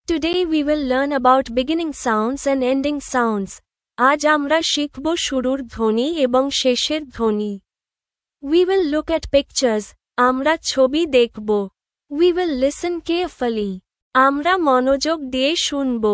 Today we will learn about beginning sounds and ending sounds. আজ আমরা শিখব শুরুর ধ্বনি এবং শেষের ধ্বনি। We will look at pictures. আমরা ছবি দেখব। We will listen carefully. আমরা মনোযোগ দিয়ে শুনব।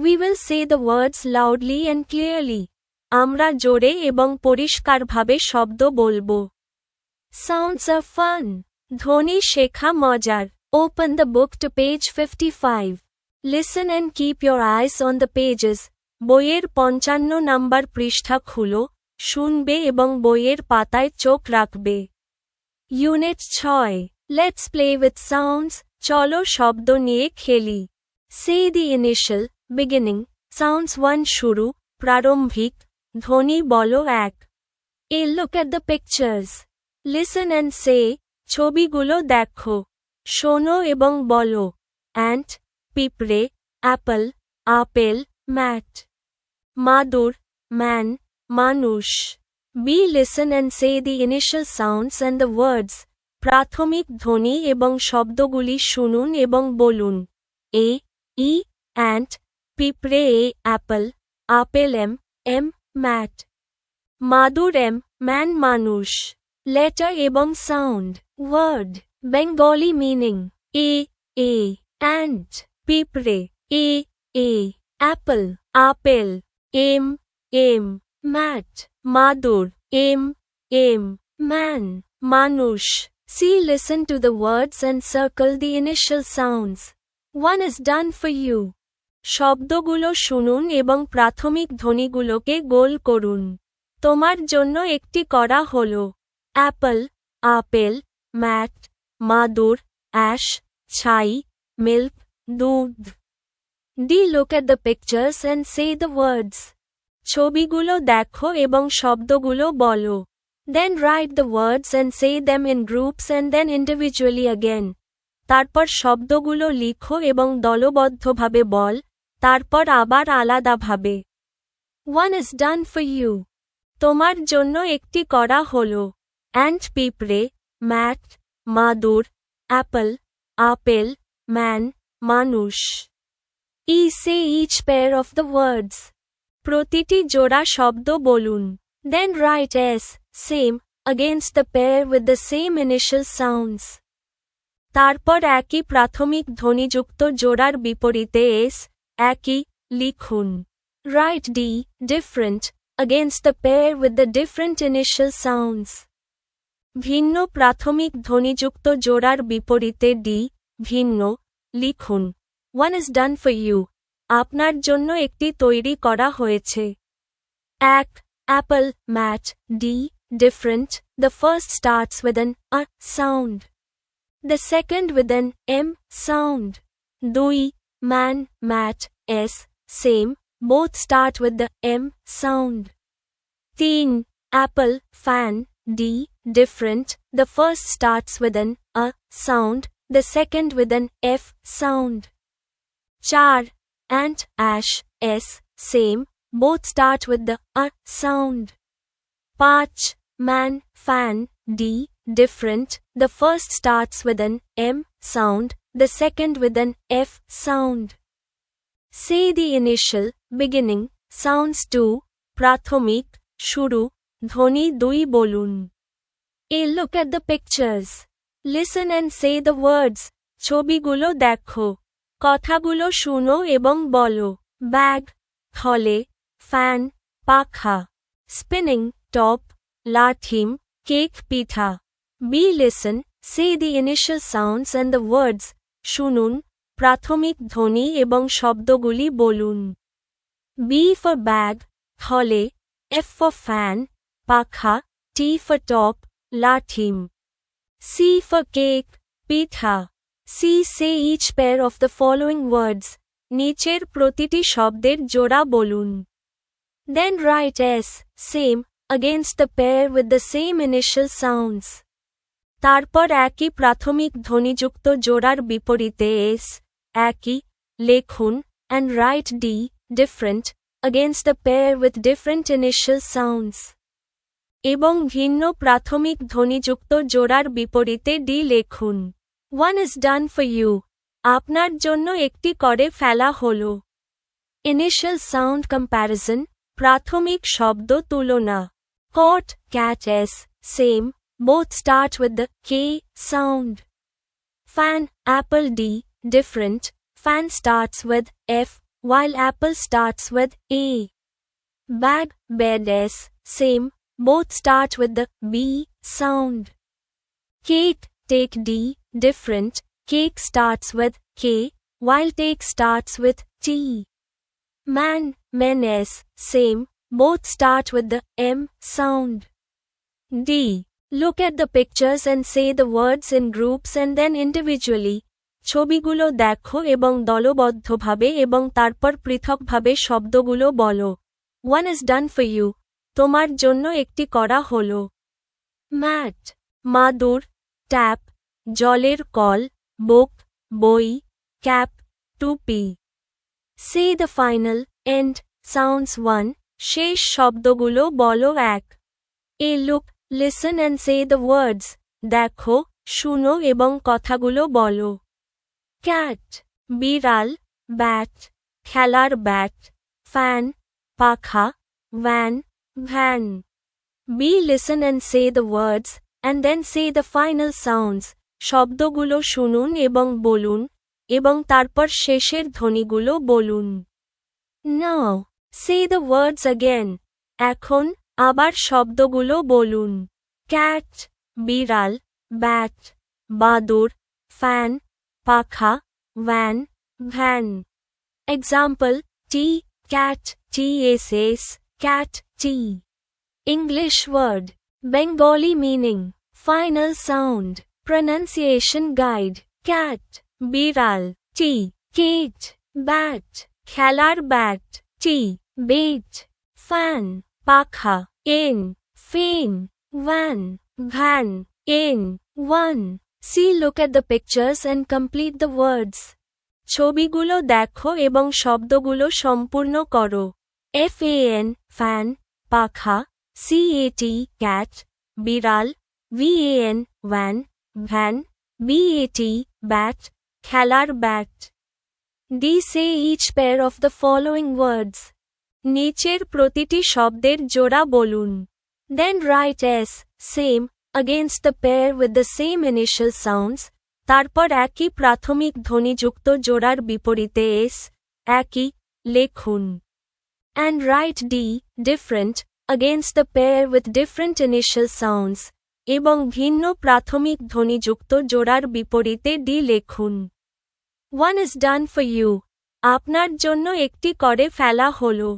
We will say the words loudly and clearly. আমরা জোরে এবং পরিষ্কারভাবে শব্দ বলবো। Sounds are fun. ধ্বনি শেখা মজার। Open the book to page 55. Listen and keep your eyes on the pages. বইয়ের 55 নাম্বার পৃষ্ঠা খুলো, শুনবে এবং বইয়ের পাতায় চোখ রাখবে। Unit 6. Let's play with sounds. চলো শব্দ নিয়ে খেলি। Say the initial, beginning, sounds 1 শুরু, প্রারম্ভিক, ধ্বনি বলো 1. A look at the pictures. Listen and say, ছবিগুলো দেখো। শোনো এবং বলো। Ant, পিঁপড়ে, অ্যাপল, আপেল, ম্যাট। মাদুর, ম্যান, মানুষ। Be listen and say the initial sounds and the words. প্রাথমিক ধ্বনি এবং শব্দগুলি শুনুন এবং বলুন। A, E, ant, পিঁপড়ে A, অ্যাপল, আপেল M, M, ম্যাট। মাদুর M, ম্যান মানুষ। Letter এবং sound. Word. Bengali meaning. A, ant. পিঁপড়ে A, apple, apple, M, mat, মাদুর M, man, মানুষ। See, listen to the words and circle the initial sounds. 1 is done for you. শব্দগুলো শুনুন এবং প্রাথমিক ধ্বনিগুলোকে গোল করুন। তোমার জন্য একটি করা হলো। অ্যাপল, আপেল, ম্যাট, মাদুর, অ্যাশ, ছাই, মিল্ক, দুধ। D, look at the pictures and say the words. ছবিগুলো দেখো এবং শব্দগুলো বলো। Then write the words and say them in groups and then individually again. তারপর শব্দগুলো লিখো এবং দলবদ্ধভাবে বল, তারপর আবার আলাদাভাবে। 1 is done for you. তোমার জন্য একটি করা হলো। Ant, পিঁপড়ে, ম্যাট, মাদুর, অ্যাপল, আপেল, ম্যান, মানুষ। E, say each pair of the words. প্রতিটি জোড়া শব্দ বলুন। Then write S, same, against the pair with the same initial sounds. তারপর একই প্রাথমিক ধ্বনিযুক্ত জোড়ার বিপরীতে S, একই, লিখুন। Write D, different, against the pair with the different initial sounds. ভিন্ন প্রাথমিক ধ্বনিযুক্ত জোড়ার বিপরীতে D, ভিন্ন, লিখুন। 1 is done for you. আপনার জন্য একটি তৈরি করা হয়েছে। 1. Apple, mat, D, different. The first starts with an A sound. The second with an M sound. 2. Man, mat, S, same. Both start with the M sound. 3. Apple, fan, D, different. The first starts with an A sound. The second with an F sound. 4. Ant, ash, S, same. Both start with the A sound. 5. Man, fan, D, different. The first starts with an M sound. The second with an F sound. Say the initial, beginning, sounds 2, প্রাথমিক, শুরু, ধ্বনি 2 বলুন। A look at the pictures. Listen and say the words. ছবিগুলো দেখো। কথাগুলো শুনো এবং বলো। ব্যাগ, থলে, ফ্যান, পাখা। স্পিনিং, টপ, লাঠিম, কেক পিঠা। Be, listen, say the initial sounds and the words. শুনুন, প্রাথমিক ধ্বনি এবং শব্দগুলি বলুন। B for bag, থলে, F for fan, পাখা, T for top, লাঠিম। C for cake, pitha. C, say each pair of the following words. নিচের প্রতিটি শব্দের জোড়া বলুন। Then write S, same, against the pair with the same initial sounds. তারপর একই প্রাথমিক ধ্বনিযুক্ত জোড়ার বিপরীতে S, একই, লিখুন, and write D, different, against the pair with different initial sounds. এবং ভিন্ন প্রাথমিক ধ্বনিযুক্ত জোড়ার বিপরীতে D লিখুন। 1 is done for you. আপনার জন্য একটি করে ফেলা হলো। ইনিশিয়াল সাউন্ড কম্প্যারিজন, প্রাথমিক শব্দ তুলনা। Cot, cat, S, same, both start with the K sound. Fan, apple, D, different, fan starts with F, while apple starts with A. Bag, bed, S, same, both start with the B sound. Cake, take, D, different, cake starts with K, while take starts with T. Man, men, S, same, both start with the M sound. D. Look at the pictures and say the words in groups and then individually. ছবিগুলো দেখো এবং দলবদ্ধভাবে এবং তারপর পৃথকভাবে শব্দগুলো বলো। One is done for you. তোমার জন্য একটি করা হলো। ম্যাট, মাদুর, ট্যাপ, জলের কল, বুক, বই, ক্যাপ, টুপি। Say the final, end, sounds 1. শেষ শব্দগুলো বলো 1. A look, listen and say the words. দেখো, শুনো এবং কথাগুলো বলো। ক্যাট, বিড়াল, ব্যাট, খেলার ব্যাট, ফ্যান, পাখা, van, van. B, listen and say the words, and then say the final sounds. শব্দগুলো শুনুন এবং বলুন, এবং তারপর শেষের ধ্বনিগুলো বলুন। Now, say the words again. এখন, আবার শব্দগুলো বলুন। ক্যাট, বিড়াল, ব্যাট, বাদুর, ফ্যান, পাখা, van, van. Example, tea, cat, TSS, cat, tea. English word. Bengali meaning. Final sound. Pronunciation guide. Cat, বিড়াল, tea, cage, bat, খেলার ব্যাট, tea, bait, fan, পাখা, in, fan, van, van, in, one. See, look at the pictures and complete the words. ছবিগুলো দেখো এবং শব্দগুলো সম্পূর্ণ করো। FAN, fan, পাখা, CAT, cat, বিড়াল, VAN, van, van, BAT, bat, খেলার bat. D. Say each pair of the following words. নিচের প্রতিটি শব্দের জোড়া বলুন। Then write S, same, against the pair with the same initial sounds. তারপর একই প্রাথমিক ধ্বনিযুক্ত জোড়ার বিপরীতে S, একই, লেখুন। And write D, different, against the pair with different initial sounds. এবং ভিন্ন প্রাথমিক ধ্বনিযুক্ত জোড়ার বিপরীতে D লেখুন। One is done for you. আপনার জন্য একটি করে ফেলা হলো।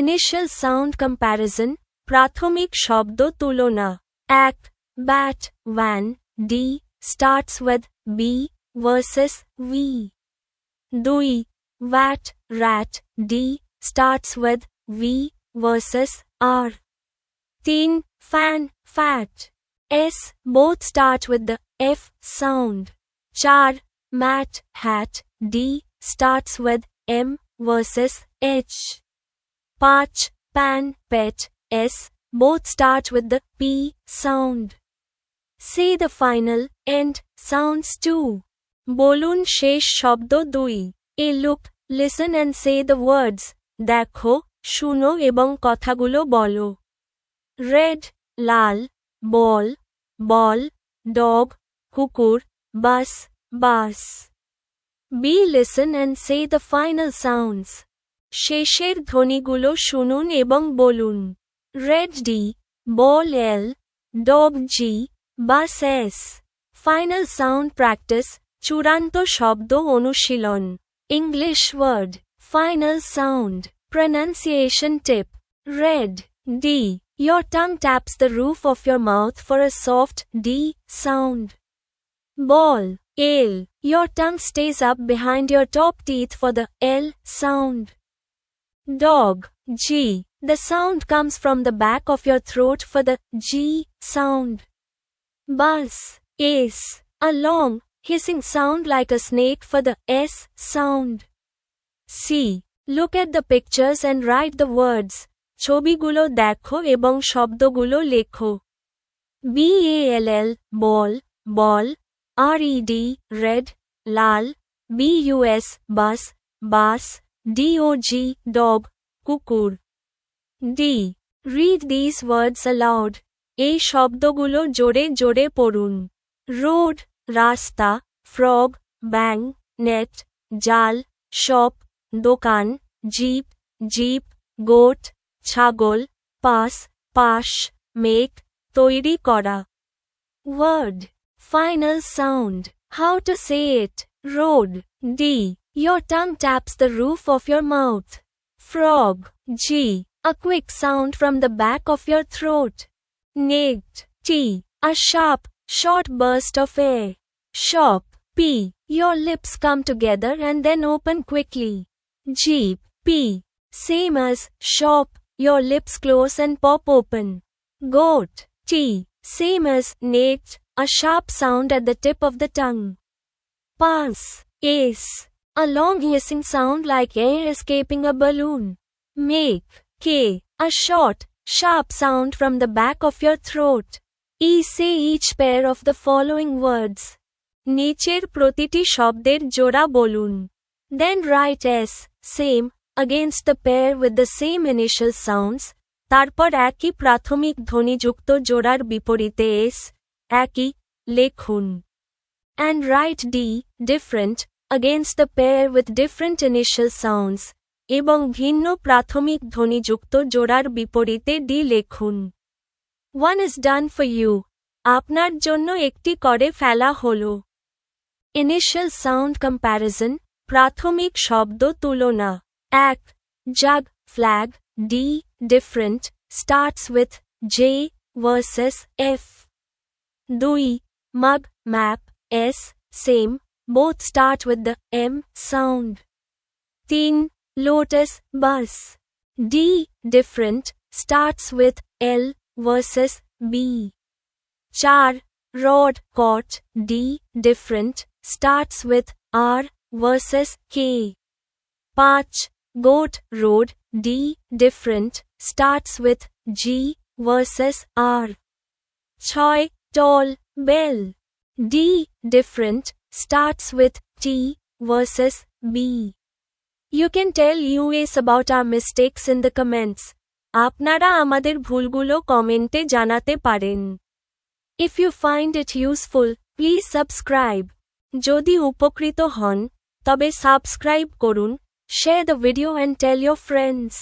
Initial sound comparison, প্রাথমিক শব্দ তুলনা। 1. Bat, van, D, starts with B, versus V. 2. Vat, rat, D, starts with V, versus R. 3. Fan, fat, S, both start with the F sound. 4. Mat, hat, D, starts with M, versus H. 5. Pan, pet, S, both start with the P sound. Say the final, end, sounds 2. বলুন শেষ শব্দ 2. A look, listen and say the words. দেখো, শুনো এবং কথাগুলো বলো। Red, লাল, ball, ball, dog, কুকুর, bus, bus. B. Listen and say the final sounds. শেষের ধ্বনিগুলো শুনুন এবং বলুন। Red, D, ball, L, dog, G, bus, S. Final sound practice, চূড়ান্ত শব্দ অনুশীলন। English word. Final sound. Pronunciation tip. Red, D. Your tongue taps the roof of your mouth for a soft D sound. Ball, L. Your tongue stays up behind your top teeth for the L sound. Dog, G. The sound comes from the back of your throat for the G sound. Buzz, S. A long, hissing sound like a snake for the S sound. C. Look at the pictures and write the words. ছবিগুলো দেখো এবং শব্দগুলো লেখো। BALL, ball, ball, RED, red, লাল, bus বাস, বাস, dog dog, কুকুর। D. Read these words aloud. এই শব্দগুলো জোরে জোরে পড়ুন। রোড, রাস্তা, ফ্রগ, ব্যাং, নেট, জাল, শপ, দোকান, জিপ, জিপ, গোট, ছাগল, পাস, পাশ, মেক, তৈরি করা। Word, final sound, how to say it. Road. D. Your tongue taps the roof of your mouth. Frog. G. A quick sound from the back of your throat. Naked. T. A sharp, short burst of air. Shop. P. Your lips come together and then open quickly. Jeep. P. Same as shop, your lips close and pop open. Goat. T. Same as naked, a sharp sound at the tip of the tongue. Pass. Ace. A long hissing sound like air escaping a balloon. Make. K. A short, sharp sound from the back of your throat. Say each pair of the following words. নিচের প্রতিটি শব্দের জোড়া বলুন। Then write S, same, against the pair with the same initial sounds. তারপর একই প্রাথমিক ধ্বনিযুক্ত জোড়ার বিপরীতে S, একই, লিখুন। And write D, different, against the pair with different initial sounds. এবং ভিন্ন প্রাথমিক ধ্বনিযুক্ত জোড়ার বিপরীতে D লিখুন। One is done for you. আপনার জন্য একটি করে ফেলা হলো। Initial sound comparison, প্রাথমিক শব্দ তুলনা। 1. Jug, flag, D, different, starts with J versus F. 2. Mug, map, S, same, both start with the M sound. 3. Lotus, bus, D, different, starts with L versus B. 4. Rod, caught, D, different, starts with R versus K. 5. Goat, road, D, different, starts with G versus R. 6. Tall, bell, D, different, starts with T versus B. You can tell us about our mistakes in the comments. আপনারা আমাদের ভুলগুলো কমেন্টে জানাতে পারেন। If you find it useful, please subscribe. যদি উপকৃত হন, তবে সাবস্ক্রাইব করুন, share the video and tell your friends.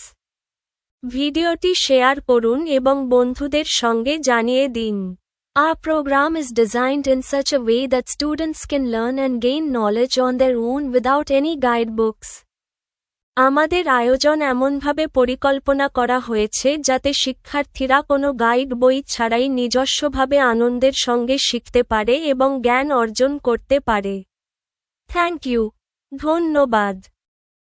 ভিডিওটি শেয়ার করুন এবং বন্ধুদের সঙ্গে জানিয়ে দিন। Our program is designed in such a way that students can learn and gain knowledge on their own without any guidebooks. আমাদের আয়োজন এমনভাবে পরিকল্পনা করা হয়েছে যাতে শিক্ষার্থীরা কোনো গাইড বই ছাড়াই নিজস্বভাবে আনন্দের সঙ্গে শিখতে পারে এবং জ্ঞান অর্জন করতে পারে। Thank you. ধন্যবাদ।